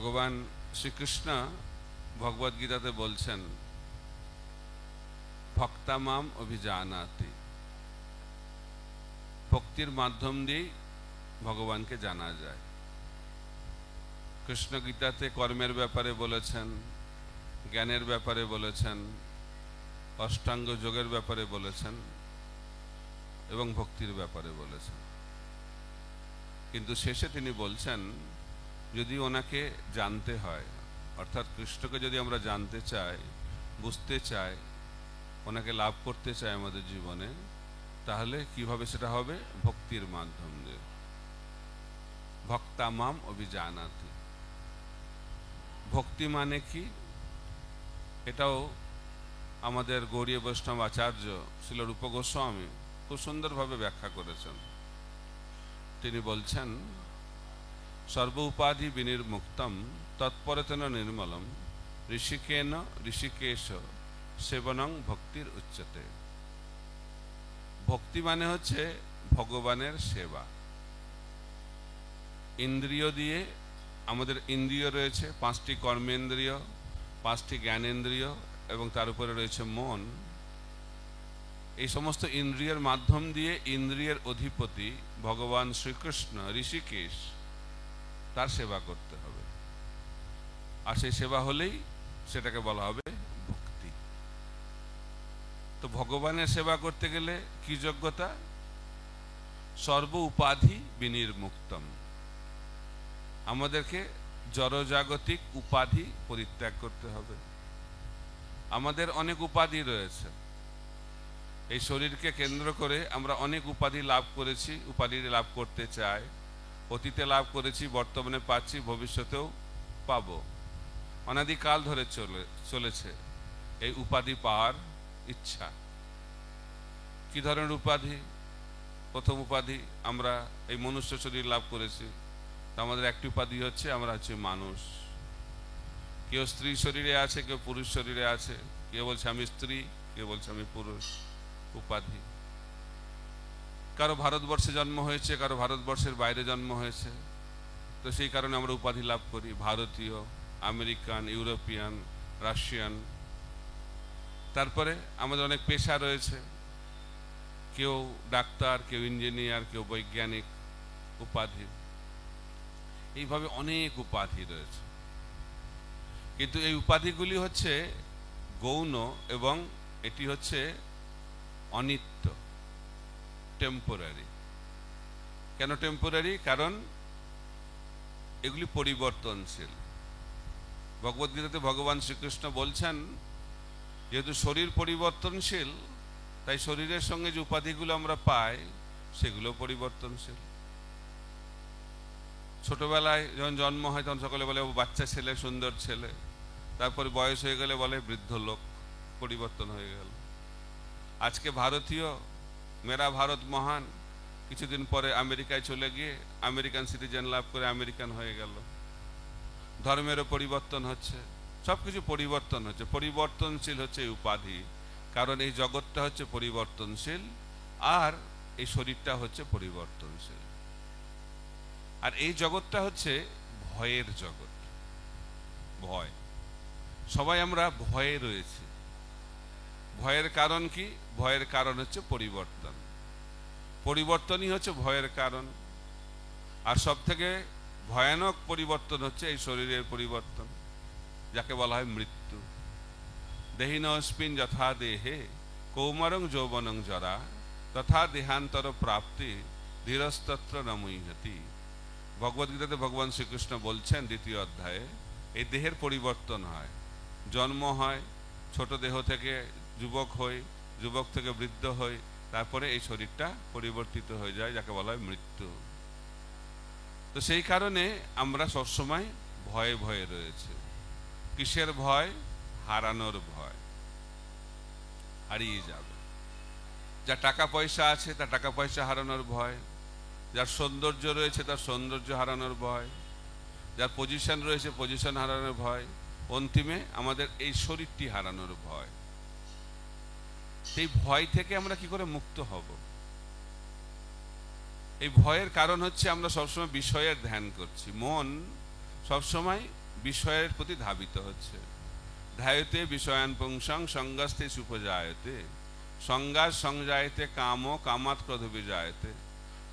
ভগবান শ্রীকৃষ্ণ ভগবদ গীতাতে বলছেন, ভক্তামাম অভিজানাতি। ভক্তির মাধ্যম দিয়ে ভগবানকে জানা যায়। কৃষ্ণ গীতাতে কর্মের ব্যাপারে বলেছেন, জ্ঞানের ব্যাপারে বলেছেন, অষ্টাঙ্গ যোগের ব্যাপারে বলেছেন এবং ভক্তির ব্যাপারে বলেছেন। কিন্তু শেষে তিনি বলছেন, যদি ওনাকে জানতে হয়, অর্থাৎ কৃষ্ণকে যদি আমরা জানতে চাই, বুঝতে চাই, ওনাকে লাভ করতে চাই আমাদের জীবনে, তাহলে কিভাবে সেটা হবে? ভক্তির মাধ্যম দিয়ে। ভক্তামাম অভিজানাতি। ভক্তি মানে কি? এটাও আমাদের গৌড়ীয় বৈষ্ণব আচার্য শ্রীল রূপ গোস্বামী খুব সুন্দরভাবে ব্যাখ্যা করেছেন। তিনি বলছেন, সর্ব উপাধি বিনির্মুক্তম তৎপরতেন নির্মলম ঋষিকেন ঋষিকেশ সেবনং ভক্তির উচ্চতে। ভক্তি মানে হচ্ছে ভগবানের সেবা। ইন্দ্রিয় দিয়ে, আমাদের ইন্দ্রিয় রয়েছে, 5টি কর্মেন্দ্রিয়, 5টি জ্ঞানেন্দ্রিয় এবং তার উপরে রয়েছে মন। এই সমস্ত ইন্দ্রিয়ের মাধ্যম দিয়ে ইন্দ্রিয়ের অধিপতি ভগবান শ্রীকৃষ্ণ ঋষিকেশ, তার সেবা করতে হবে। আর সেই সেবা হলেই সেটাকে বলা হবে ভক্তি। তো ভগবানের সেবা করতে গেলে কি যোগ্যতা? সর্ব উপাধি বিনির্মুক্তম। আমাদেরকে জড়জাগতিক উপাধি পরিত্যাগ করতে হবে। আমাদের অনেক উপাধি রয়েছে। এই শরীরকে কেন্দ্র করে আমরা অনেক উপাধি লাভ করেছি, উপাধি লাভ করতে চাই। অতীতে লাভ করেছি, বর্তমানে পাচ্ছি, ভবিষ্যতেও পাবো। অনাদিকাল ধরে চলেছে এই উপাধি পাওয়ার ইচ্ছা। কি ধরনের উপাধি? প্রথম উপাধি, আমরা এই মনুষ্য শরীর লাভ করেছি। তা আমাদের একটি উপাধি হচ্ছে আমরা হচ্ছে মানুষ। কেউ স্ত্রী শরীরে আছে, কেউ পুরুষ শরীরে আছে। কেউ বলছে আমি স্ত্রী, কেউ বলছে আমি পুরুষ। উপাধি। কারো ভারতবর্ষে জন্ম হয়েছে, কারো ভারতবর্ষের বাইরে জন্ম হয়েছে। তো সেই কারণে আমরা উপাধি লাভ করি, ভারতীয়, আমেরিকান, ইউরোপিয়ান, রাশিয়ান। তারপরে আমাদের অনেক পেশা রয়েছে, কেউ ডাক্তার, কেউ ইঞ্জিনিয়ার, কেউ বৈজ্ঞানিক। উপাধি। এইভাবে অনেক উপাধি রয়েছে। কিন্তু এই উপাধিগুলি হচ্ছে গৌণ এবং এটি হচ্ছে অনিত্য, টেম্পোরারি। কেন টেম্পোরারি? কারণ এগুলি পরিবর্তনশীল। ভগবদ্গীতাতে ভগবান শ্রীকৃষ্ণ বলছেন, যেহেতু শরীর পরিবর্তনশীল, তাই শরীরের সঙ্গে যে উপাধিগুলো আমরা পাই সেগুলো পরিবর্তনশীল। ছোটবেলায় যখন জন্ম হয় তখন সকলে বলে বাচ্চা ছেলে, সুন্দর ছেলে। তারপরে বয়স হয়ে গেলে বলে বৃদ্ধ লোক, পরিবর্তন হয়ে গেল। আজকে ভারতীয়, মেরা ভারত মহান, কিছুদিন পরে আমেরিকায় চলে গিয়ে আমেরিকান সিটিজেন লাভ করে আমেরিকান হয়ে গেল। ধর্মেরও পরিবর্তন হচ্ছে, সবকিছু পরিবর্তন হচ্ছে। পরিবর্তনশীল হচ্ছে এই উপাধি, কারণ এই জগৎটা হচ্ছে পরিবর্তনশীল আর এই শরীরটা হচ্ছে পরিবর্তনশীল। আর এই জগৎটা হচ্ছে ভয়ের জগৎ। ভয়। সবাই আমরা ভয়ে রয়েছি। ভয়ের কারণ কি? ভয়ের কারণ হচ্ছে পরিবর্তন। পরিবর্তনই হচ্ছে ভয়ের কারণ। আর সব থেকে ভয়ানক পরিবর্তন হচ্ছে এই শরীরের পরিবর্তন, যাকে বলা হয় মৃত্যু। দেহিনস্মিন যথা দেহে কৌমারং যৌবনং জরা তথা দেহান্তর প্রাপ্তি ধীরস্তত্র নমুহতি। ভগবদ্গীতাতে ভগবান শ্রীকৃষ্ণ বলছেন 2য় অধ্যায়ে, এই দেহের পরিবর্তন হয়। জন্ম হয়, ছোট দেহ থেকে যুবক হই, যুবক থেকে বৃদ্ধ হই, তারপরে এই শরীরটা পরিবর্তিত হয়ে যায়, যাকে বলা হয় মৃত্যু। তো সেই কারণে আমরা সবসময় ভয়ে ভয়ে রয়েছে। কিসের ভয়? হারানোর ভয়। হারিয়ে যাবে। যার টাকা পয়সা আছে তার টাকা পয়সা হারানোর ভয়, যার সৌন্দর্য রয়েছে তার সৌন্দর্য হারানোর ভয়, যার পজিশন রয়েছে পজিশন হারানোর ভয়, অন্তিমে আমাদের এই শরীরটি হারানোর ভয়। সেই ভয় থেকে আমরা কি করে মুক্ত হব? এই ভয়ের কারণ হচ্ছে আমরা সবসময় বিষয়ের ধ্যান করছি। মন সবসময় বিষয়ের প্রতি ধাবিত হচ্ছে। ধ্যায়তে বিষয়ান পুংসং সঙ্গস্থে সুপজায়তে সংজ্ঞাস সংজায়তে কাম কামাৎ ক্রোধ বিজায়তে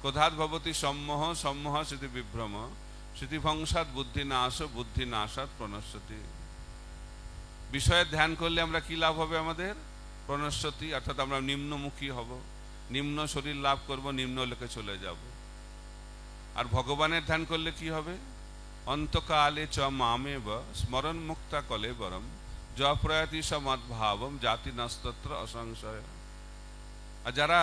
ক্রোধাৎ ভবতি সম্মোহ সম্মোহ স্মৃতি বিভ্রম স্মৃতিভংসাৎ বুদ্ধি নাশ বুদ্ধি নাশাৎ প্রণশ্যতি। বিষয়ের ধ্যান করলে আমরা কি লাভ হবে? আমাদের প্রণশ্যতি, অর্থাৎ আমরা নিম্নমুখী হব, নিম্ন শরীর লাভ করব, নিম্ন লোকে চলে যাব। আর ভগবানের ধ্যান করলে কি হবে? অন্তকালে চ মামেব স্মরণ মুক্তা কলে বরম য প্রয়াতি সমদ্ভাবম জাতি নস্তত্র অসংশয়। আর যারা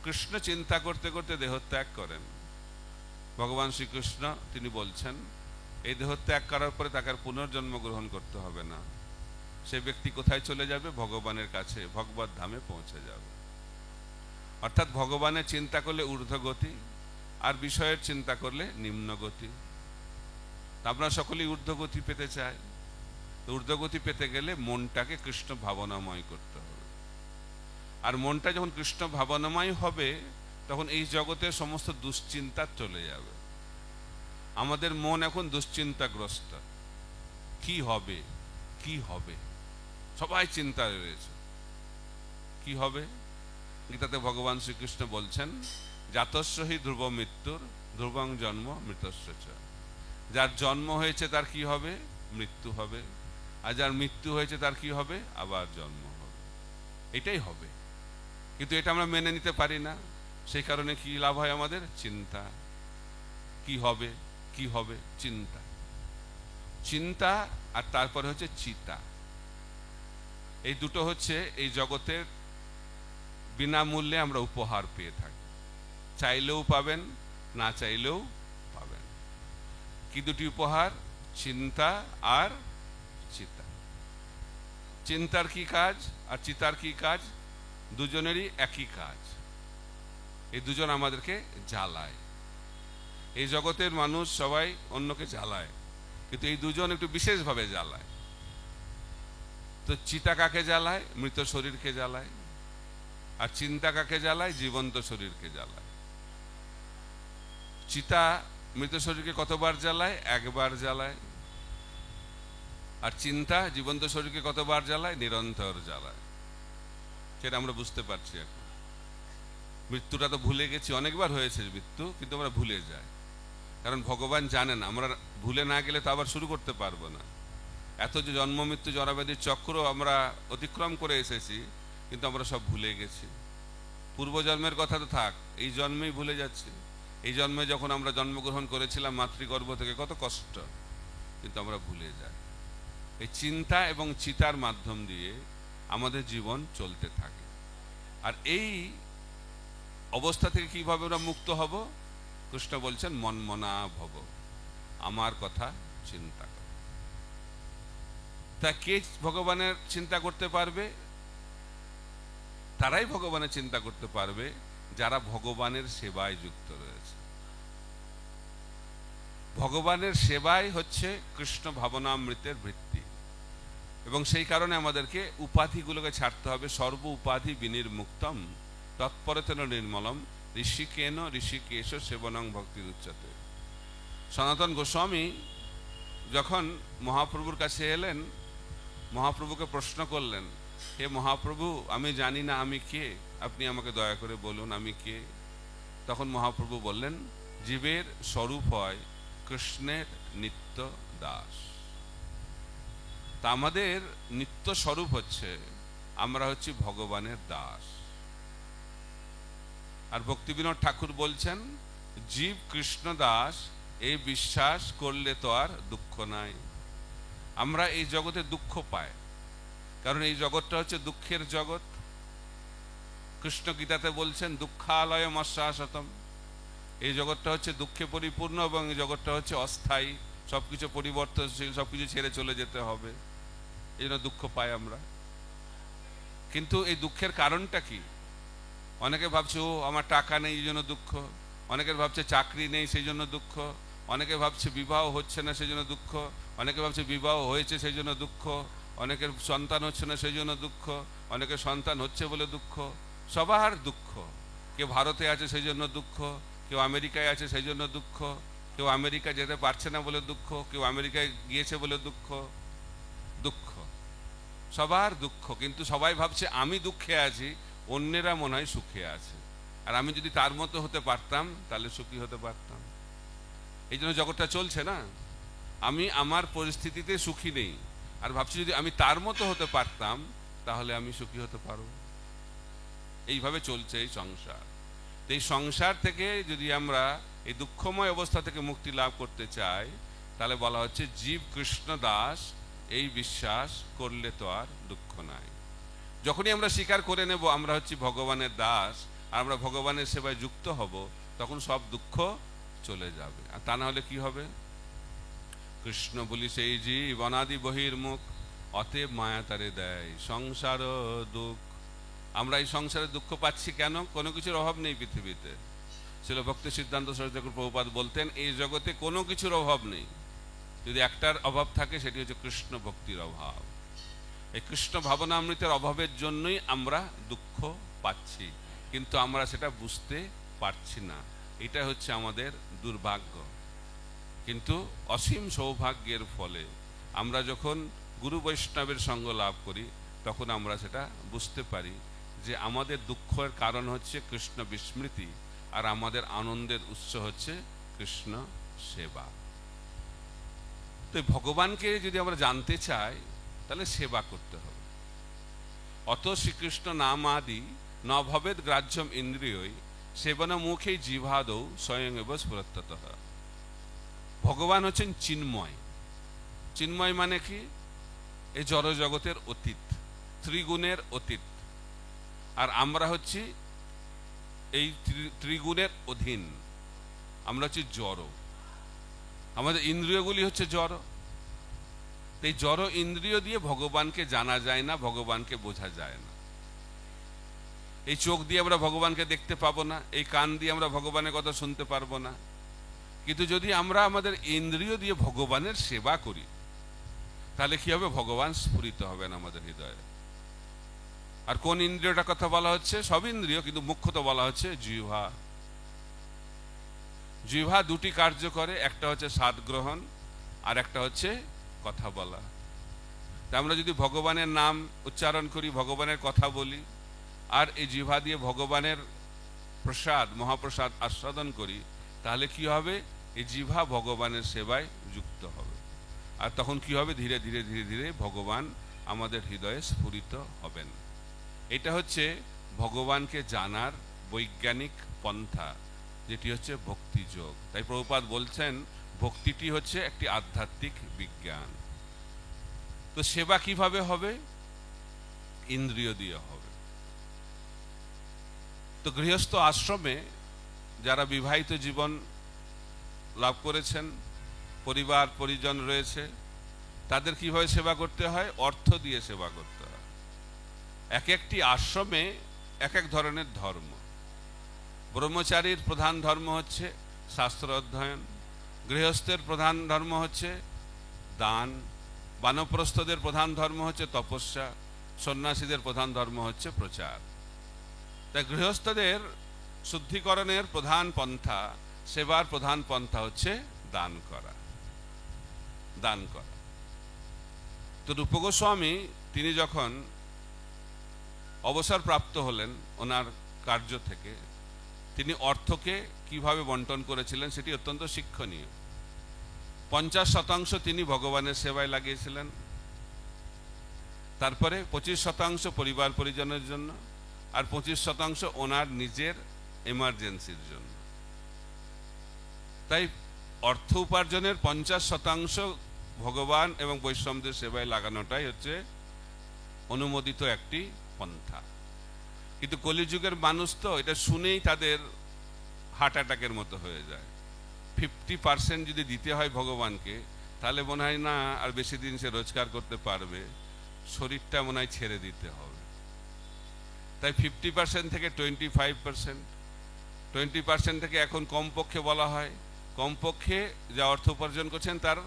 কৃষ্ণ চিন্তা করতে করতে দেহত্যাগ করেন, ভগবান শ্রীকৃষ্ণ তিনি বলছেন এই দেহত্যাগ করার পরে তাকে আর পুনর্জন্ম গ্রহণ করতে হবে না। সে ব্যক্তি কোথায় চলে যাবে? ভগবানের কাছে, ভগবত ধামে পৌঁছে যাবে। অর্থাৎ ভগবানের চিন্তা করলে ঊর্ধ্বগতি, আর বিষয়ের চিন্তা করলে নিম্নগতি। আমরা সকলেই ঊর্ধ্বগতি পেতে চাই। ঊর্ধ্বগতি পেতে গেলে মনটাকে কৃষ্ণ ভাবনাময় করতে হবে। আর মনটা যখন কৃষ্ণ ভাবনাময় হবে তখন এই জগতের সমস্ত দুশ্চিন্তা চলে যাবে। আমাদের মন এখন দুশ্চিন্তাগ্রস্ত। কি হবে, কি হবে, সবাই চিন্তায় রয়েছে। কি হবে? গীতাতে ভগবান শ্রীকৃষ্ণ বলছেন জাতস্য হি ধ্রুব মৃত্যুর ধ্রুবং জন্ম মৃতস্য চ। যার জন্ম হয়েছে তার কি হবে? মৃত্যু হবে। আর যার মৃত্যু হয়েছে তার কি হবে? আবার জন্ম হবে। এটাই হবে, কিন্তু এটা আমরা মেনে নিতে পারি না। সেই কারণে কি লাভ হয় আমাদের? চিন্তা। কি হবে, কি হবে? চিন্তা। চিন্তা আর তারপরে হচ্ছে চিতা। এই দুটো হচ্ছে এই জগতের বিনামূল্যে আমরা উপহার পেয়ে থাকি। চাইলেও পাবেন, না চাইলেও পাবেন। কি দুটি উপহার? চিন্তা আর চিতা। চিন্তার কি কাজ আর চিতার কি কাজ? দুজনেরই একই কাজ। এই দুজন আমাদেরকে জ্বালায়। এই জগতের মানুষ সবাই অন্যকে জ্বালায়, কিন্তু এই দুজন একটু বিশেষভাবে জ্বালায়। তো চিতা কাকে জ্বালায়? মৃত শরীরকে জ্বালায়। আর চিন্তা কাকে জ্বালায়? জীবন্ত শরীরকে জ্বালায়। চিতা মৃত শরীরকে কতবার জ্বালায়? একবার জ্বালায়। আর চিন্তা জীবন্ত শরীরকে কতবার জ্বালায়? নিরন্তর জ্বালায়। সেটা আমরা বুঝতে পারছি এখন। মৃত্যুটা তো ভুলে গেছি, অনেকবার হয়েছে মৃত্যু, কিন্তু আমরা ভুলে যাই। কারণ ভগবান জানেন আমরা ভুলে না গেলে তো আবার শুরু করতে পারবো না। এত যে জন্ম মৃত্যু জরাব্যাধির চক্র আমরা অতিক্রম করে এসেছি, কিন্তু আমরা সব ভুলে গেছি। পূর্বজন্মের কথা তো থাক, এই জন্মেই ভুলে যাচ্ছি। এই জন্মে যখন আমরা জন্মগ্রহণ করেছিলাম মাতৃগর্ভ থেকে, কত কষ্ট, কিন্তু আমরা ভুলে যাই। এই চিন্তা এবং চিতার মাধ্যম দিয়ে আমাদের জীবন চলতে থাকে। আর এই অবস্থা থেকে কিভাবে আমরা মুক্ত হব? কৃষ্ণ বলছেন মনমনা ভব, আমার কথা চিন্তা কর। তা কে ভগবানের চিন্তা করতে পারবে? তারাই ভগবানের চিন্তা করতে পারবে যারা ভগবানের সেবায় যুক্ত রয়েছে। ভগবানের সেবাই হচ্ছে কৃষ্ণ ভাবনামৃতের ভিত্তি। এবং সেই কারণে আমাদেরকে উপাধিগুলোকে ছাড়তে হবে। সর্ব উপাধি বিনির্মুক্তম তৎপরতেন নির্মলম ঋষিকেন ঋষিকেশ সেবনং ভক্তি উচ্চতে। সনাতন গোস্বামী যখন মহাপ্রভুর কাছে এলেন, মহাপ্রভুকে প্রশ্ন করলেন, হে মহাপ্রভু, আমি জানি না আমি কে, আপনি আমাকে দয়া করে বলুন আমি কে। তখন মহাপ্রভু বললেন, জীবের স্বরূপ হয় কৃষ্ণের নিত্য দাস। তা আমাদের নিত্য স্বরূপ হচ্ছে আমরা হচ্ছি ভগবানের দাস। আর ভক্তিবিনোদ ঠাকুর বলছেন, জীব কৃষ্ণ দাস এই বিশ্বাস করলে তো আর দুঃখ নাই। আমরা এই জগতে দুঃখ পাই, কারণ এই জগৎটা হচ্ছে দুঃখের জগৎ। কৃষ্ণ গীতাতে বলছেন দুঃখালয়ম অশ্বাসতম। এই জগৎটা হচ্ছে দুঃখে পরিপূর্ণ এবং এই জগৎটা হচ্ছে অস্থায়ী, সবকিছু পরিবর্তনশীল, সবকিছু ছেড়ে চলে যেতে হবে। এই জন্য দুঃখ পাই আমরা। কিন্তু এই দুঃখের কারণটা কি? অনেকে ভাবছে ও আমার টাকা নেই এই জন্য দুঃখ, অনেকের ভাবছে চাকরি নেই সেই জন্য দুঃখ, অনেকে ভাবছে বিবাহ হচ্ছে না সেই জন্য দুঃখ, অনেকে ভাবছে বিবাহ হয়েছে সেই জন্য দুঃখ, অনেকের সন্তান হচ্ছে না সেই জন্য দুঃখ, অনেকের সন্তান হচ্ছে বলে দুঃখ। সবার দুঃখ। কেউ ভারতে আছে সেই জন্য দুঃখ, কেউ আমেরিকায় আছে সেই জন্য দুঃখ, কেউ কেউ আমেরিকা যেতে পারছে না বলে দুঃখ, কেউ আমেরিকায় গিয়েছে বলে দুঃখ। দুঃখ, সবার দুঃখ, কিন্তু সবাই ভাবছে আমি দুঃখে আছি, অন্যেরা মনে হয় সুখে আছে। আর আমি যদি তার মতো হতে পারতাম তাহলে সুখী হতে পারতাম। এই জন্য জগৎটা চলছে না। আমি আমার পরিস্থিতিতে সুখী নেই, আর ভাবছি যদি আমি তার মতো হতে পারতাম তাহলে আমি সুখী হতে পারব। এইভাবে চলছে এই সংসার। এই সংসার থেকে যদি আমরা এই দুঃখময় অবস্থা থেকে মুক্তি লাভ করতে চাই, তাহলে বলা হচ্ছে জীব কৃষ্ণ দাস, এই বিশ্বাস করলে তো আর দুঃখ নাই। যখনই আমরা স্বীকার করে নেব আমরা হচ্ছি ভগবানের দাস, আর আমরা ভগবানের সেবায় যুক্ত হব, তখন সব দুঃখ চলে যাবে। আর তা না হলে কি হবে? কৃষ্ণ বলি সেই জীব অনাদি বহির্মুখ, অতএব মায়া তারে দেয় সংসার দুঃখ। আমরা এই সংসারে দুঃখ পাচ্ছি কেন? কোনো কিছুর অভাব নেই পৃথিবীতে। ছিল ভক্তি সিদ্ধান্ত সরস্বতী ঠাকুর প্রভুপাদ বলতেন, এই জগতে কোনো কিছুর অভাব নেই, যদি একটার অভাব থাকে সেটি হচ্ছে কৃষ্ণ ভক্তির অভাব। এই কৃষ্ণ ভাবনামৃতের অভাবের জন্যই আমরা দুঃখ পাচ্ছি, কিন্তু আমরা সেটা বুঝতে পারছি না। এটা হচ্ছে আমাদের দুর্ভাগ্য। কিন্তু অসীম সৌভাগ্যের ফলে আমরা যখন গুরু বৈষ্ণবের সঙ্গ লাভ করি, তখন আমরা সেটা বুঝতে পারি যে আমাদের দুঃখের কারণ হচ্ছে কৃষ্ণ বিস্মৃতি, আর আমাদের আনন্দের উৎস হচ্ছে কৃষ্ণ সেবা। তো ভগবানকে যদি আমরা জানতে চাই তাহলে সেবা করতে হবে। অত শ্রীকৃষ্ণ নাম আদি ন ভবেদ গ্রাহ্যম ইন্দ্রিয়ই সেবন মুখে জিভাদৌ স্বয়ং এব স্ফুরত্ততঃ। ভগবান হচ্ছেন চিন্ময়। চিন্ময় মানে কি? এই জড় জগতের অতীত, ত্রিগুণের অতীত, আর আমরা হচ্ছি এই ত্রিগুণের অধীন। আমরা হচ্ছি জড়, আমাদের ইন্দ্রিয়গুলি হচ্ছে জড়। এই জড় ইন্দ্রিয় দিয়ে ভগবানকে জানা যায় না, ভগবানকে বোঝা যায় না। এই চোখ দিয়ে আমরা ভগবানকে দেখতে পাবো না, এই কান দিয়ে আমরা ভগবানের কথা শুনতে পারবো না। কিন্তু যদি আমরা আমাদের ইন্দ্রিয় দিয়ে ভগবানের সেবা করি, তাহলে কি হবে? ভগবান স্ফুরিত হবেন আমাদের হৃদয়ে। আর কোন ইন্দ্রিয়টার কথা বলা হচ্ছে? সব ইন্দ্রিয়, কিন্তু মুখ্যত বলা হচ্ছে জিহ্বা। জিহ্বা দুটি কার্য করে, একটা হচ্ছে স্বাদ গ্রহণ, আর একটা হচ্ছে কথা বলা। তা আমরা যদি ভগবানের নাম উচ্চারণ করি, ভগবানের কথা বলি, আর এই জিহ্বা দিয়ে ভগবানের প্রসাদ, মহাপ্রসাদ আস্বাদন করি, তাহলে কি হবে? এই জিহ্বা ভগবানের সেবায় যুক্ত হবে। আর তখন কি হবে? ধীরে ধীরে ধীরে ধীরে ভগবান আমাদের হৃদয়ে স্ফুরিত হবেন। এটা হচ্ছে ভগবানকে জানার বৈজ্ঞানিক পন্থা, যেটি হচ্ছে ভক্তি যোগ। তাই প্রভুপাদ বলছেন ভক্তিটি হচ্ছে একটি আধ্যাত্মিক বিজ্ঞান। তো সেবা কিভাবে হবে? ইন্দ্রিয় দিয়ে হবে। তো গৃহস্থ আশ্রমে যারা বিবাহিত জীবন লাভ করেছেন, পরিবার পরিজন রয়েছে, তাদের কিভাবে সেবা করতে হয়? অর্থ দিয়ে সেবা করতে হয়। এক একটি আশ্রমে এক এক ধরনের ধর্ম। ব্রহ্মচারীর প্রধান ধর্ম হচ্ছে শাস্ত্র অধ্যয়ন, গৃহস্থের প্রধান ধর্ম হচ্ছে দান, বানপ্রস্থদের প্রধান ধর্ম হচ্ছে তপস্যা, সন্ন্যাসীদের প্রধান ধর্ম হচ্ছে প্রচার। তাই গৃহস্থদের শুদ্ধিকরণের প্রধান পন্থা, সেবার প্রধান পন্থা হচ্ছে দান করা। দান করা। তো রূপ গোস্বামী তিনি যখন অবসর প্রাপ্ত হলেন ওনার কার্য থেকে, তিনি অর্থকে কিভাবে বন্টন করেছিলেন সেটি অত্যন্ত শিক্ষণীয়। 50% তিনি ভগবানের সেবায় লাগিয়েছিলেন, তারপরে 25% পরিবার পরিজনের জন্য, আর 25% ওনার নিজের এমার্জেন্সির জন্য। তাই অর্থ উপার্জনের 50% ভগবান এবং বৈষ্ণবদের সেবায় লাগানোটাই হচ্ছে অনুমোদিত একটি পন্থা। কিন্তু কলিযুগের মানুষ তো এটা শুনেই তাদের হার্ট অ্যাটাকের মতো হয়ে যায়। 50% যদি দিতে হয় ভগবানকে, তাহলে মনে হয় না আর বেশি দিন সে রোজগার করতে পারবে, শরীরটা মনে হয় ছেড়ে দিতে হবে। তাই 50% থেকে 25%, 20% থেকে এখন কমপক্ষে বলা হয়, কমপক্ষে যা অর্থ উপার্জন করছেন তার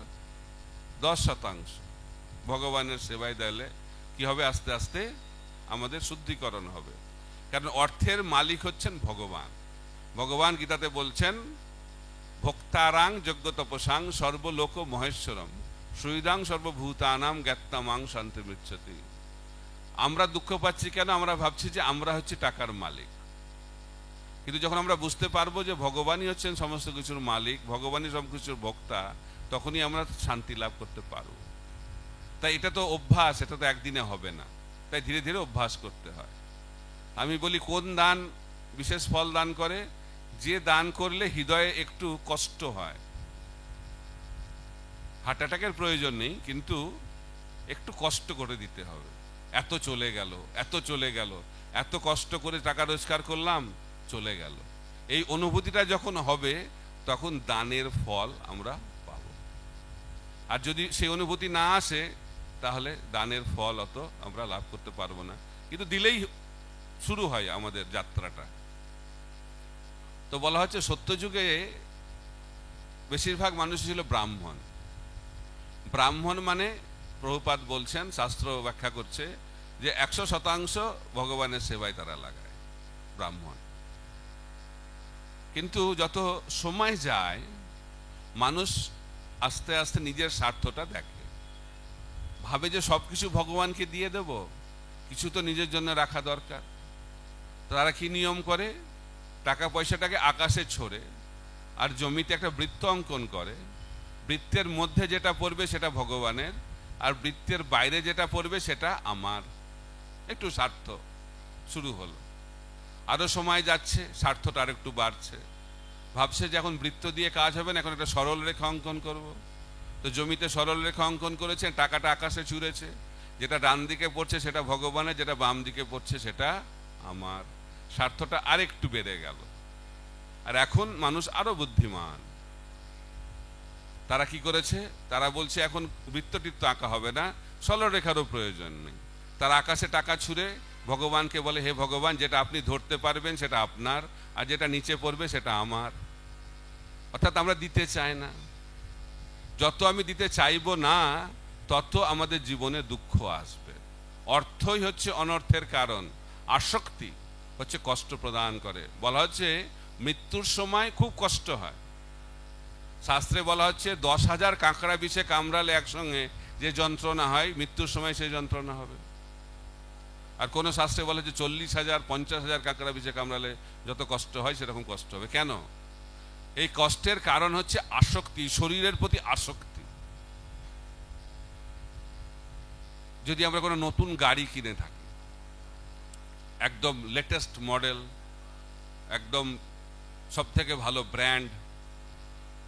10% ভগবানের সেবায় দিলে কি হবে? আস্তে আস্তে আমাদের শুদ্ধিকরণ হবে। কারণ অর্থের মালিক হচ্ছেন ভগবান। ভগবান গীতাতে বলছেন ভোক্তারাং যজ্ঞ তপসাং সর্বলোক মহেশ্বরম সুইদাং সর্বভূতানাম জ্ঞাত্তামাং শান্তিমৃচ্ছতি। আমরা দুঃখ পাচ্ছি কেন? আমরা ভাবছি যে আমরা হচ্ছে টাকার মালিক, কিন্তু যখন আমরা বুঝতে পারবো যে ভগবানই হচ্ছেন সমস্ত কিছুর মালিক, ভগবানই সব কিছুর ভোক্তা, তখনই আমরা শান্তি লাভ করতে পারবো। তাই এটা তো অভ্যাস, এটা তো একদিনে হবে না, তাই ধীরে ধীরে অভ্যাস করতে হয়। আমি বলি কোন দান বিশেষ ফল দান করে? যে দান করলে হৃদয়ে একটু কষ্ট হয়। হার্ট অ্যাটাকের প্রয়োজন নেই, কিন্তু একটু কষ্ট করে দিতে হবে। এত চলে গেল, এত চলে গেল, এত কষ্ট করে টাকা রোজগার করলাম, চলে গেল। এই অনুভূতিটা যখন হবে তখন দানের ফল আমরা পাবো। আর যদি সেই অনুভূতি না আসে তাহলে দানের ফল অত আমরা লাভ করতে পারবো না। কিন্তু দিলেই শুরু হয় আমাদের যাত্রাটা। তো বলা হচ্ছে সত্যযুগে বেশিরভাগ মানুষ ছিল ব্রাহ্মণ। ব্রাহ্মণ মানে প্রভুপাদ বলছেন, শাস্ত্র ব্যাখ্যা করছে যে 100% ভগবানের সেবায় তারা লাগায় ব্রাহ্মণ। কিন্তু যত সময় যায় মানুষ আস্তে আস্তে নিজের স্বার্থটা দেখে, ভাবে যে সবকিছু ভগবানকে দিয়ে দেব, কিছু তো নিজের জন্য রাখা দরকার। তারা কি নিয়ম করে? টাকা পয়সাটাকে আকাশে ছোড়ে আর জমিতে একটা বৃত্ত অঙ্কন করে। বৃত্তের মধ্যে যেটা পড়বে সেটা ভগবানের, আর বৃত্তের বাইরে যেটা পড়বে সেটা আমার। একটু স্বার্থ শুরু হলো, আরো সময় যাচ্ছে, স্বার্থটা আর একটু বাড়ছে। ভাবছে যে এখন বৃত্ত দিয়ে কাজ হবে না, এখন একটা সরল রেখা অঙ্কন করব। তো জমিতে সরল রেখা অঙ্কন করেছে, টাকাটা আকাশে ছুঁড়েছে। যেটা ডান দিকে পড়ছে সেটা ভগবানের, যেটা বাম দিকে পড়ছে সেটা আমার। স্বার্থটা আরেকটু বেড়ে গেল। আর এখন মানুষ আরো বুদ্ধিমান, তারা কি করেছে? তারা বলছে এখন বৃত্তটিত্ব আঁকা হবে না, সরলরেখারও প্রয়োজন নেই। তারা আকাশে টাকা ছুঁড়ে ভগবানকে বলে, হে ভগবান, যেটা আপনি ধরতে পারবেন সেটা আপনার, আর যেটা নিচে পড়বে সেটা আমার। অর্থাৎ আমরা দিতে চাই না। যত আমি দিতে চাইবো না তত আমাদের জীবনে দুঃখ আসবে। অর্থই হচ্ছে অনর্থের কারণ। আসক্তি হচ্ছে কষ্ট প্রদান করে। বলা হচ্ছে মৃত্যুর সময় খুব কষ্ট হয়। শাস্ত্রে বলা হচ্ছে 10,000 কাঁকড়া বিছে কামড়ালে একসঙ্গে যে যন্ত্রণা হয়, মৃত্যুর সময় সেই যন্ত্রণা হবে। আর কোন শাস্ত্রে বলে যে 40,000 50,000 কাঁকড়া বিছে কামড়ালে যত কষ্ট হয় সেরকম কষ্ট হবে। কেন? এই কষ্টের কারণ হচ্ছে আসক্তি, শরীরের প্রতি আসক্তি। যদি আমরা কোনো নতুন গাড়ি কিনে থাকি, একদম লেটেস্ট মডেল, একদম সব থেকে ভালো ব্র্যান্ড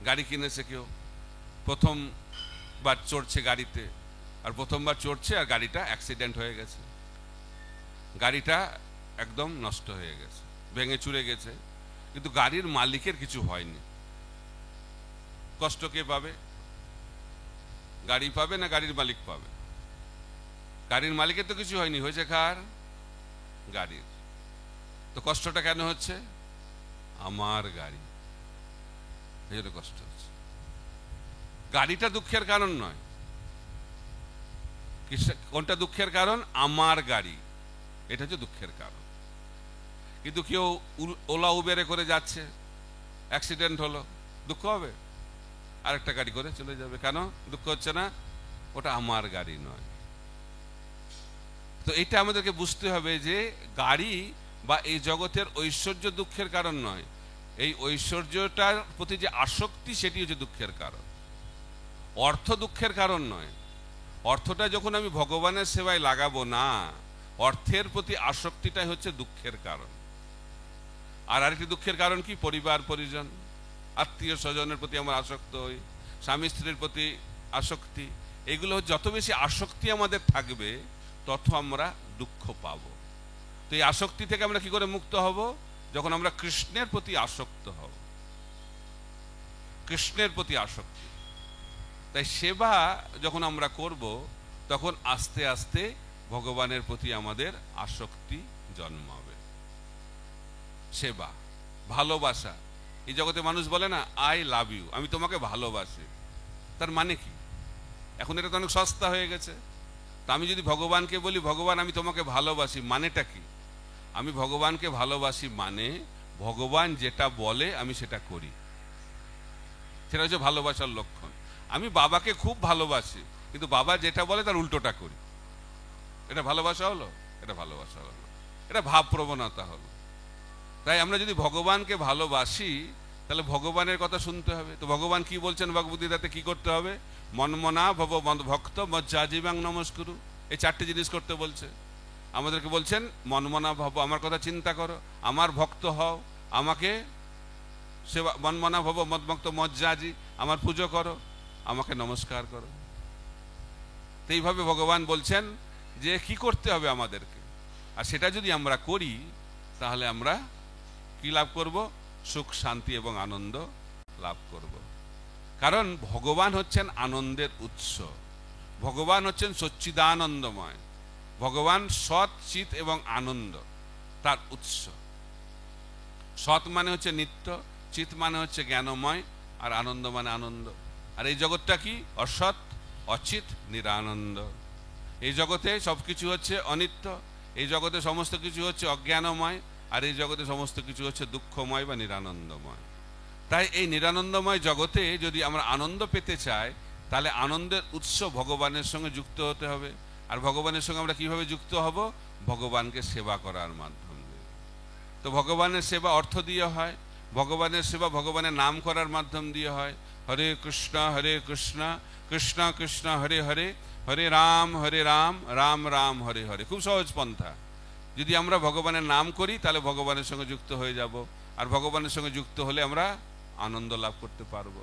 গাড়ি কিনেছে কেউ, প্রথমবার চড়ছে গাড়িতে, আর প্রথমবার চড়ছে আর গাড়িটা অ্যাক্সিডেন্ট হয়ে গেছে, গাড়িটা একদম নষ্ট হয়ে গেছে, ভেঙে চুরে গেছে, কিন্তু গাড়ির মালিকের কিছু হয়নি। কষ্ট কে পাবে? গাড়ি পাবে না গাড়ির মালিক পাবে? গাড়ির মালিকের তো কিছু হয়নি, হয়েছে কার? গাড়ির। তো কষ্টটা কেন হচ্ছে? আমার গাড়ি, এই জন্য কষ্ট হচ্ছে। গাড়িটা দুঃখের কারণ নয়। কোনটা দুঃখের কারণ? আমার গাড়ি, এটা হচ্ছে দুঃখের কারণ। কিন্তু কেউ ওলা উবেরে করে যাচ্ছে, অ্যাক্সিডেন্ট হলো, দুঃখ হবে? আরেকটা গাড়ি করে চলে যাবে, কেন দুঃখ হচ্ছে না? ওটা আমার গাড়ি নয়। তো এটা আমাদেরকে বুঝতে হবে যে গাড়ি বা এই জগতের ঐশ্বর্য দুঃখের কারণ নয়, এই ঐশ্বর্যটার প্রতি যে আসক্তি সেটি হচ্ছে দুঃখের কারণ। অর্থ দুঃখের কারণ নয়। অর্থটা যখন আমি ভগবানের সেবায় লাগাবো না, অর্থের প্রতি আসক্তিটাই হচ্ছে দুঃখের কারণ। আর আরেকটি দুঃখের কারণ কি? পরিবার পরিজন, আত্মীয় স্বজনের প্রতি আমরা আসক্ত হই, স্বামী স্ত্রীর প্রতি আসক্তি। এগুলো যত বেশি আসক্তি আমাদের থাকবে তত আমরা দুঃখ পাব। তো এই আসক্তি থেকে আমরা কি করে মুক্ত হব? যখন আমরা কৃষ্ণের প্রতি আসক্ত হব, কৃষ্ণের প্রতি আসক্তি। তাই সেবা যখন আমরা করব তখন আস্তে আস্তে ভগবানের প্রতি আমাদের আসক্তি জন্মাবে। সেবা, ভালোবাসা। এই জগতে মানুষ বলে না, আই লাভ ইউ, আমি তোমাকে ভালোবাসি। তার মানে কি? এখন এটা তো অনেক সস্তা হয়ে গেছে। তা আমি যদি ভগবানকে বলি, ভগবান আমি তোমাকে ভালোবাসি, মানেটা কি? আমি ভগবানকে ভালোবাসি মানে ভগবান যেটা বলে আমি সেটা করি। সেটা হচ্ছে ভালোবাসার লক্ষণ। আমি বাবাকে খুব ভালোবাসি, কিন্তু বাবা যেটা বলে তার উল্টোটা করি, এটা ভালোবাসা হলো? এটা ভালোবাসা হলো না, এটা ভাব প্রবণতা হলো। তাই আমরা যদি ভগবানকে ভালোবাসি, তাহলে ভগবানের কথা শুনতে হবে। তো ভগবান কি বলছেন ভগবদ্গীতাতে, কি করতে হবে? মনমনা ভব ভক্ত মজ্জাজীবাং নমস্কুরু, এই 4টে জিনিস করতে বলছে আমাদেরকে। বলছেন মনমনা ভব, আমার কথা চিন্তা করো, আমার ভক্ত হও, আমাকে সেবা, মনমনা ভব মদভক্ত মজ্জাজি, আমার পুজো করো, আমাকে নমস্কার করো। তো এইভাবে ভগবান বলছেন যে কি করতে হবে আমাদেরকে, আর সেটা যদি আমরা করি তাহলে আমরা কি লাভ করব? সুখ, শান্তি এবং আনন্দ লাভ করব। কারণ ভগবান হচ্ছেন আনন্দের উৎস, ভগবান হচ্ছেন সচ্চিদানন্দময়, ভগবান সৎ, চিৎ এবং আনন্দ তার উৎস। সৎ মানে হচ্ছে নিত্য, চিৎ মানে হচ্ছে জ্ঞানময়, আর আনন্দ মানে আনন্দ। আর এই জগৎটা কি? অসৎ, অচিৎ, নিরানন্দ। এই জগতে সবকিছু হচ্ছে অনিত্য, এই জগতে সমস্ত কিছু হচ্ছে অজ্ঞানময়, আর এই জগতে সমস্ত কিছু হচ্ছে দুঃখময় বা নিরানন্দময়। তাই এই নিরানন্দময় জগতে যদি আমরা আনন্দ পেতে চাই, তাহলে আনন্দের উৎস ভগবানের সঙ্গে যুক্ত হতে হবে। আর ভগবানের সঙ্গে আমরা কিভাবে যুক্ত হব? ভগবানকে সেবা করার মাধ্যমে। তো ভগবানের সেবা অর্থ দিয়ে হয়, ভগবানের সেবা ভগবানের নাম করার মাধ্যম দিয়ে হয়। হরে কৃষ্ণ কৃষ্ণ কৃষ্ণ হরে হরে, হরে রাম রাম রাম হরে হরে। খুব সহজ পন্থা। যদি আমরা ভগবানের নাম করি তাহলে ভগবানের সঙ্গে যুক্ত হয়ে যাব, আর ভগবানের সঙ্গে যুক্ত হলে আমরা আনন্দ লাভ করতে পারবো।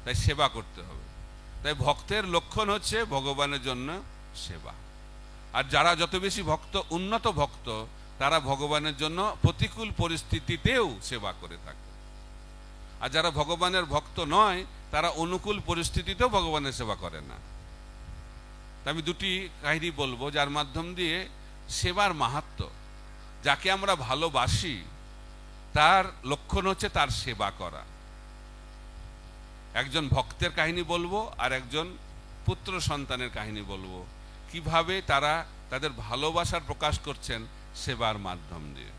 তাই সেবা করতে হবে। তাই ভক্তের লক্ষণ হচ্ছে ভগবানের জন্য সেবা। আর যারা যত বেশি ভক্ত, উন্নত ভক্ত, তারা ভগবানের জন্য প্রতিকূল পরিস্থিতিতেও সেবা করে থাকে। আর যারা ভগবানের ভক্ত নয়, তারা অনুকূল পরিস্থিতিতেও ভগবানের সেবা করে না। আমি দুটি কাহিনী বলবো যার মাধ্যম দিয়ে সেবার মাহাত্ম্য, যাকে আমরা ভালোবাসি তার লক্ষণ হচ্ছে তার সেবা করা। একজন ভক্তের কাহিনী বলবো আর একজন পুত্র সন্তানের কাহিনী বলবো, কিভাবে তারা তাদের ভালোবাসার প্রকাশ করছেন সেবার মাধ্যম দিয়ে।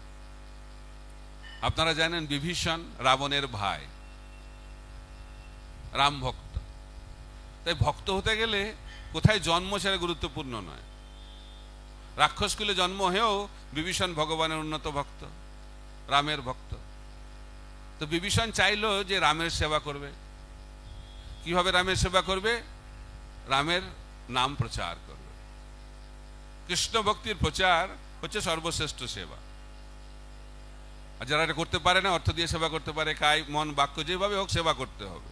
আপনারা জানেন বিভীষণ রাবণের ভাই, রাম ভক্ত। তাই ভক্ত হতে গেলে কোথায় জন্ম সেটা গুরুত্বপূর্ণ নয়। রাক্ষস কুলে জন্ম হয়েও বিভীষণ ভগবানের উন্নত ভক্ত, রামের ভক্ত। তো বিভীষণ চাইলো যে রামের সেবা করবে। কিভাবে রামের সেবা করবে? রামের নাম প্রচার করবে। কৃষ্ণ ভক্তির প্রচার হচ্ছে সর্বশ্রেষ্ঠ সেবা। আর যারা এটা করতে পারে না, অর্থ দিয়ে সেবা করতে পারে, কায় মন বাক্য যেভাবে হোক সেবা করতে হবে।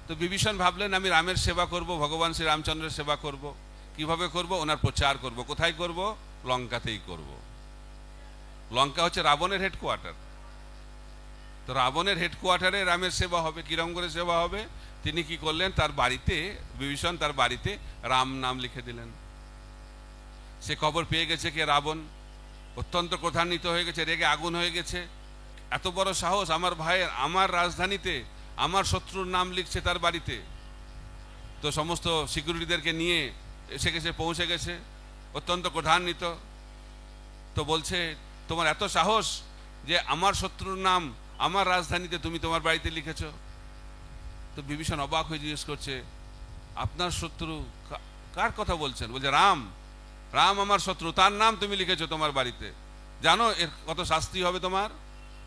তো বিভীষণ ভাবলেন আমি রামের সেবা করব, ভগবান শ্রী রামচন্দ্রের সেবা করব। কিভাবে করব? ওনার প্রচার করব। কোথায় করব? লঙ্কাতেই করব। লঙ্কা হচ্ছে রাবণের হেডকোয়ার্টার। তো রাবণের হেডকোয়ার্টারে রামের সেবা হবে। কিরম করে সেবা হবে? তিনি কি করলেন, তার বাড়িতে, বিভীষণ তার বাড়িতে রাম নাম লিখে দিলেন। সে খবর পেয়ে গেছে কে? রাবণ। অত্যন্ত ক্রোধান্বিত হয়ে গেছে, রেগে আগুন হয়ে গেছে। এত বড় সাহস আমার ভাইয়ের, আমার রাজধানীতে আমার শত্রুর নাম লিখছে তার বাড়িতে। তো সমস্ত সিকিউরিটিদেরকে নিয়ে সে পৌঁছে গেছে, অত্যন্ত ক্রোধান্বিত। তো বলছে তোমার এত সাহস যে আমার শত্রুর নাম আমার রাজধানীতে তুমি তোমার বাড়িতে লিখেছ? তো বিভীষণ অবাক হয়ে জিজ্ঞেস করছে আপনার শত্রু কার কথা বলছেন? বলছে রাম, রাম আমার শত্রু, তার নাম তুমি লিখেছো তোমার বাড়িতে, জানো এর কত শাস্তি হবে তোমার?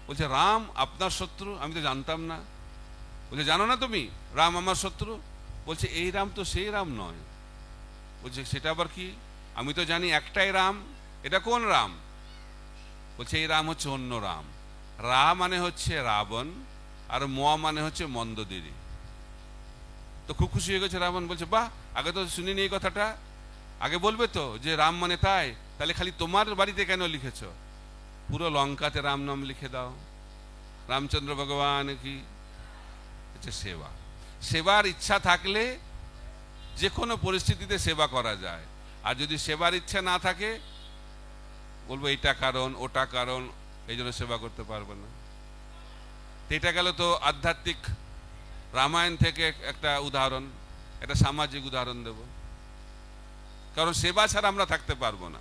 বলছে রাম আপনার শত্রু? আমি তো জানতাম না। বলছে জানো না তুমি রাম আমার শত্রু? বলছে এই রাম তো সেই রাম নয়। বলছে সেটা আবার কি? আমি তো জানি একটাই রাম। এটা কোন রাম? বলছে এই রাম হচ্ছে অন্য রাম। রা মানে হচ্ছে রাবণ, আর ম মানে হচ্ছে মন্দোদরি। তো খুব খুশি হয়ে গেছে রাবণ। বলছে বাহ, আগে তো শুনিনি এই কথাটা, আগে বলবে তো যে রাম মানে তাই, তাহলে খালি তোমার বাড়িতে কেন লিখেছ? পুরো লঙ্কাতে রাম নাম লিখে দাও। রামচন্দ্র ভগবান কি সেবা। সেবার ইচ্ছা থাকলে যে কোনো পরিস্থিতিতে সেবা করা যায়। আর যদি সেবার ইচ্ছা না থাকে, বলবো এটা কারণ ওটা কারণ, এই জন্য সেবা করতে পারবো না। এটা গেল তো আধ্যাত্মিক রামায়ণ থেকে একটা উদাহরণ, একটা সামাজিক উদাহরণ দেব। কারণ সেবা ছাড়া আমরা থাকতে পারবো না,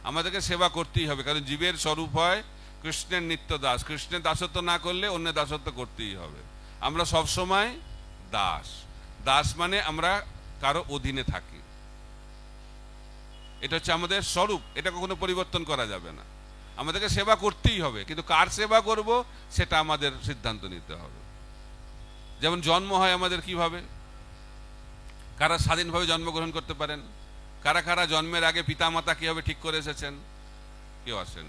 আমাদেরকে সেবা করতেই হবে। কারণ জীবের স্বরূপ হয় কৃষ্ণের নিত্য দাস। কৃষ্ণের দাসত্ব না করলে অন্য দাসত্ব করতেই হবে। আমরা সব সময় দাস। দাস মানে আমরা কারো অধীনে থাকি, এটা হচ্ছে আমাদের স্বরূপ, এটা কখনো পরিবর্তন করা যাবে না। আমাদেরকে সেবা করতেই হবে, কিন্তু কার সেবা করব সেটা আমাদের সিদ্ধান্ত নিতে হবে। যেমন জন্ম হয় আমাদের কিভাবে, কারা স্বাধীনভাবে জন্মগ্রহণ করতে পারেন, কারা কারা জন্মের আগে পিতামাতা কিভাবে ঠিক করে এসেছেন, কেউ আসেন।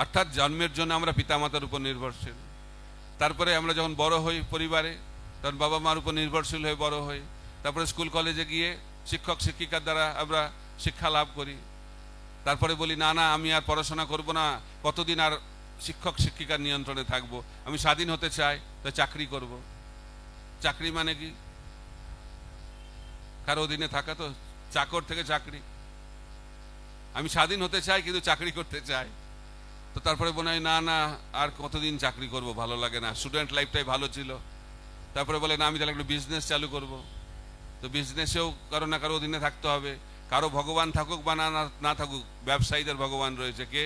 অর্থাৎ জন্মের জন্য আমরা পিতামাতার উপর নির্ভরশীল। তারপরে আমরা যখন বড় হই পরিবারে, তখন বাবা মার উপর নির্ভরশীল হয়ে বড় হই। তারপরে স্কুল কলেজে গিয়ে শিক্ষক শিক্ষিকার দ্বারা আমরা শিক্ষা লাভ করি। তারপরে বলি না না, আমি আর পড়াশোনা করব না, কতদিন আর শিক্ষক শিক্ষিকার নিয়ন্ত্রণে থাকবো, আমি স্বাধীন হতে চাই, তো চাকরি করব। চাকরি মানে কি? কারো অধীনে থাকা, তো চাকর থেকে চাকরি। আমি স্বাধীন হতে চাই কিন্তু চাকরি করতে চাই। তো তারপরে মনে হয় না না, আর কতদিন চাকরি করব, ভালো লাগে না, স্টুডেন্ট লাইফটাই ভালো ছিল। তারপরে বলে না, আমি তাহলে একটু বিজনেস চালু করব। তো বিজনেসেও কারো না কারো অধীনে থাকতে হবে। কারো ভগবান থাকুক বা না থাকুক, ব্যবসায়ীদের ভগবান রয়েছে কে?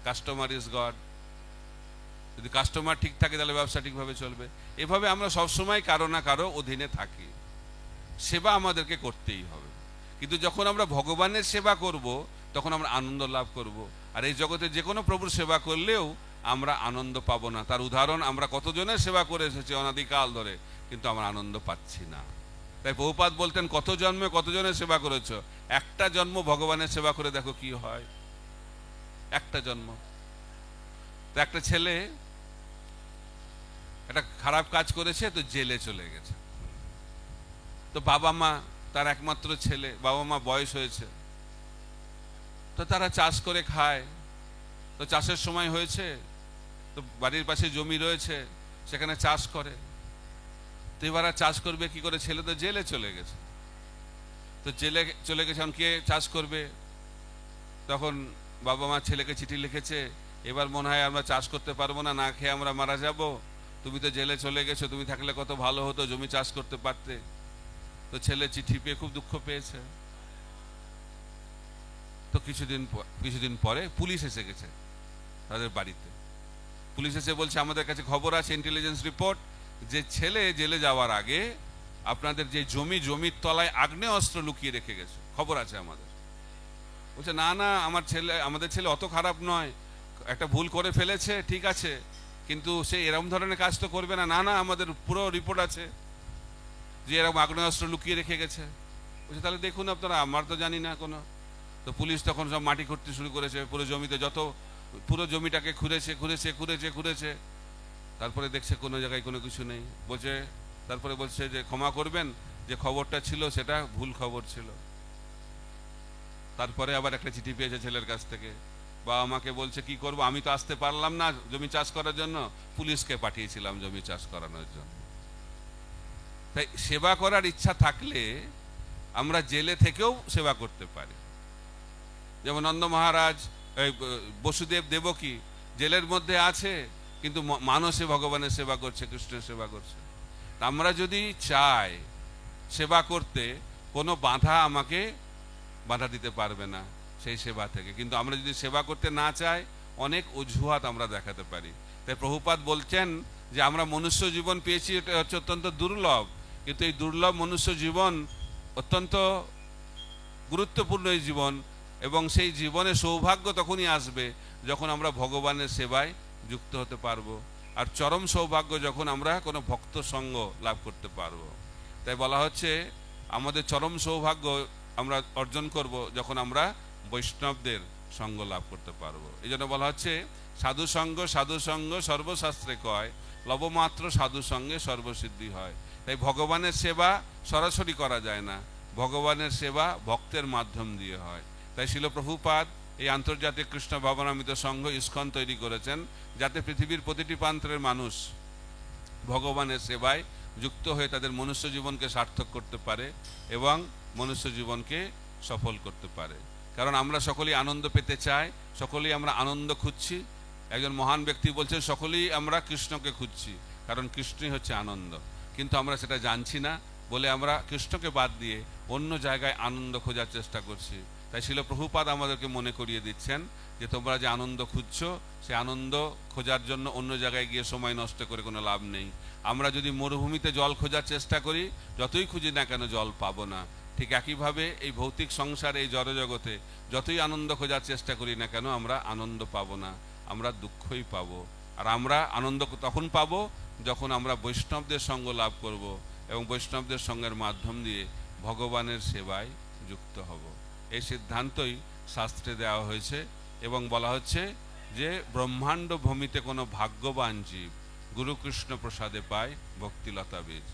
Customer is God. যদি কাস্টমার ঠিক থাকে তাহলে ব্যবসা ঠিকভাবে চলবে। এভাবে আমরা সবসময় কারো না কারো অধীনে থাকি। সেবা আমাদেরকে করতেই হবে, কিন্তু যখন আমরা ভগবানের সেবা করব তখন আমরা আনন্দ লাভ করব। আর এই জগতে যে কোনো প্রভুর সেবা করলেও আমরা আনন্দ পাবো না। তার উদাহরণ আমরা কতজনের সেবা করে এসেছি অনাদিকাল ধরে, কিন্তু আমরা আনন্দ পাচ্ছি না। তাই প্রভুপাদ বলতেন, কত জন্মে কতজনের সেবা করেছ, একটা জন্ম ভগবানের সেবা করে দেখো কি হয়। একটা জন্ম। তো একটা ছেলে একটা খারাপ কাজ করেছে, তো জেলে চলে গেছে। তো বাবা মা, তার একমাত্র ছেলে, বাবা মা বয়স হয়েছে, তো তারা চাষ করে খায়। তো চাষের সময় হয়েছে, তো বাড়ির পাশে জমি রয়েছে, সেখানে চাষ করে। তো এবার চাষ করবে কি করে, ছেলে তো জেলে চলে গেছে। তো জেলে চলে গেছে, এখন কে চাষ করবে? তখন বাবা মা ছেলেকে চিঠি লিখেছে, এবার মনে হয় আমরা চাষ করতে পারবো না, না খেয়ে আমরা মারা যাব। তুমি তো জেলে চলে গেছো, তুমি থাকলে কত ভালো হতো, জমি চাষ করতে পারতে। তো ছেলে চিঠি পেয়ে খুব দুঃখ পেয়েছে। তো কিছুদিন পরে পুলিশ এসে গেছে তাদের বাড়িতে। পুলিশ এসে বলছে, আমাদের কাছে খবর আছে, ইন্টেলিজেন্স রিপোর্ট, যে ছেলে জেলে যাওয়ার আগে আপনাদের যে জমির তলায় আগ্নেয়াস্ত্র লুকিয়ে রেখে গেছে, খবর আছে আমাদের। বলছে না না, আমাদের ছেলে অত খারাপ নয়, একটা ভুল করে ফেলেছে, ঠিক আছে, কিন্তু সে এরকম ধরনের কাজ তো করবে না। না না, আমাদের পুরো রিপোর্ট আছে যে এরকম আগ্নেয়াস্ত্র লুকিয়ে রেখে গেছে। বলছে তাহলে দেখুন আপনারা, আমার তো জানি না কোনো। তো পুলিশ তখন সব মাটি খুঁড়তে শুরু করেছে, পুরো জমিতে পুরো জমিটাকে খুঁড়েছে। তারপরে দেখছে কোনো জায়গায় কোনো কিছু নেই। তারপরে বলছে যে ক্ষমা করবেন, যে খবরটা ছিল সেটা ভুল খবর ছিল। তারপরে আবার একটা চিঠি পেয়েছে ছেলের কাছ থেকে, বাবা আমাকে বলছে কি করব, আমি তো আসতে পারলাম না জমি চাষ করার জন্য, পুলিশকে পাঠিয়েছিলাম জমি চাষ করানোর জন্য। তাই সেবা করার ইচ্ছা থাকলে আমরা জেলে থেকেও সেবা করতে পারি। যেমন নন্দ মহারাজ, বসুদেব দেবকী জেলের মধ্যে আছে, কিন্তু মানসে ভগবানের সেবা করছে, কৃষ্ণের সেবা করছে। আমরা যদি চাই সেবা করতে, কোনো আমাকে বাধা দিতে পারবে না সেই সেবা থেকে। কিন্তু আমরা যদি সেবা করতে না চাই, অনেক অজুহাত আমরা দেখাতে পারি। তাই প্রভুপাদ বলছেন যে আমরা মনুষ্য জীবন পেয়েছি, এটা হচ্ছে অত্যন্ত দুর্লভ, কিন্তু এই দুর্লভ মনুষ্য জীবন অত্যন্ত গুরুত্বপূর্ণ এই জীবন, এবং সেই জীবনে সৌভাগ্য তখনই আসবে যখন আমরা ভগবানের সেবায় যুক্ত হতে পারবো। আর চরম সৌভাগ্য যখন আমরা কোনো ভক্ত সঙ্গ লাভ করতে পারবো। তাই বলা হচ্ছে আমাদের চরম সৌভাগ্য আমরা অর্জন করব যখন আমরা বৈষ্ণবদের সঙ্গ লাভ করতে পারবো। এই জন্য বলা হচ্ছে সাধু সঙ্গ সর্বশাস্ত্রে কয়, লবমাত্র সাধু সঙ্গে সর্বসিদ্ধি হয়। তাই ভগবানের সেবা সরাসরি করা যায় না, ভগবানের সেবা ভক্তের মাধ্যম দিয়ে হয়। তাই শিল প্রভুপাদ এই আন্তর্জাতিক কৃষ্ণ ভাবনামৃত সংঘ ইস্কন তৈরি করেছেন, যাতে পৃথিবীর প্রতিটি প্রান্তের মানুষ ভগবানের সেবায় যুক্ত হয়ে তাদের মনুষ্য জীবনকে সার্থক করতে পারে এবং মনুষ্য জীবনকে সফল করতে পারে। কারণ আমরা সকলেই আনন্দ পেতে চাই, সকলেই আমরা আনন্দ খুঁজছি। একজন মহান ব্যক্তি বলছেন, সকলেই আমরা কৃষ্ণকে খুঁজছি, কারণ কৃষ্ণই হচ্ছে আনন্দ। কিন্তু আমরা সেটা জানছি না বলে আমরা কৃষ্ণকে বাদ দিয়ে অন্য জায়গায় আনন্দ খোঁজার চেষ্টা করছি। তাই শিল প্রভুপাদ আমাদেরকে মনে করিয়ে দিচ্ছেন যে তোমরা যে আনন্দ খুঁজছো, সে আনন্দ খোঁজার জন্য অন্য জায়গায় গিয়ে সময় নষ্ট করে কোনো লাভ নেই। আমরা যদি মরুভূমিতে জল খোঁজার চেষ্টা করি, যতই খুঁজি না কেন জল পাবো না। ঠিক একইভাবে এই ভৌতিক সংসারে, এই জড়জগতে যতই আনন্দ খোঁজার চেষ্টা করি না কেন আমরা আনন্দ পাবো না, আমরা দুঃখই পাবো। আর আমরা আনন্দ তখন পাবো যখন আমরা বৈষ্ণবদের সঙ্গ লাভ করব এবং বৈষ্ণবদের সঙ্গের মাধ্যম দিয়ে ভগবানের সেবায় যুক্ত হব। এই সিদ্ধান্তই শাস্ত্রে দেওয়া হয়েছে এবং বলা হচ্ছে যে ব্রহ্মাণ্ড ভূমিতে কোনো ভাগ্যবান জীব গুরুকৃষ্ণ প্রসাদে পায় ভক্তিলতা বীজ।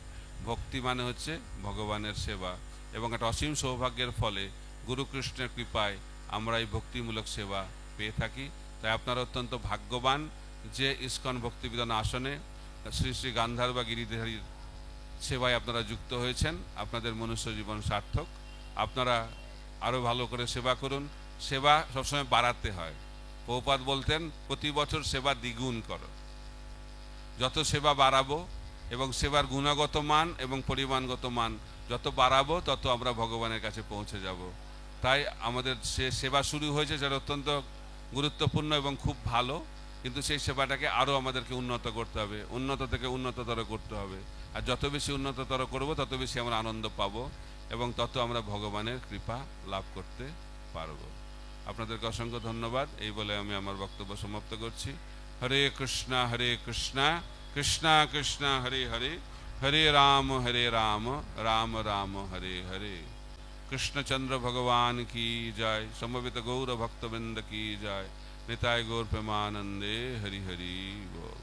ভক্তি মানে হচ্ছে ভগবানের সেবা, এবং একটা অসীম সৌভাগ্যের ফলে গুরুকৃষ্ণের কৃপায় আমরা এই ভক্তিমূলক সেবা পেয়ে থাকি। তাই আপনারা অত্যন্ত ভাগ্যবান যে ইস্কন ভক্তিবিধান আসনে শ্রী শ্রী গান্ধার বা গিরিধারীর সেবায় আপনারা যুক্ত হয়েছেন। আপনাদের মনুষ্য জীবন সার্থক। আপনারা আরও ভালো করে সেবা করুন। সেবা সবসময় বাড়াতে হয়। প্রভুপাদ বলতেন প্রতি বছর সেবা দ্বিগুণ করো। যত সেবা বাড়াবো এবং সেবার গুণগত মান এবং পরিমাণগত মান যত বাড়াবো, তত আমরা ভগবানের কাছে পৌঁছে যাব। তাই আমাদের সেবা শুরু হয়েছে, সেটা অত্যন্ত গুরুত্বপূর্ণ এবং খুব ভালো, কিন্তু সেই সেবাটাকে আরও আমাদেরকে উন্নত করতে হবে, উন্নত থেকে উন্নততর করতে হবে। আর যত বেশি উন্নততর করব তত বেশি আমরা আনন্দ পাবো এবং তত আমরা ভগবানের কৃপা লাভ করতে পারব। আপনাদেরকে অসংখ্য ধন্যবাদ। এই বলে আমি আমার বক্তব্য সমাপ্ত করছি। হরে কৃষ্ণ কৃষ্ণ কৃষ্ণ হরে হরে, হরে রাম রাম রাম হরে হরে। কৃষ্ণচন্দ্র ভগবান की जय। समवेत गौर भक्तवृंद की जय। निताय गौर प्रेमानंदे। हरि हरि बोल।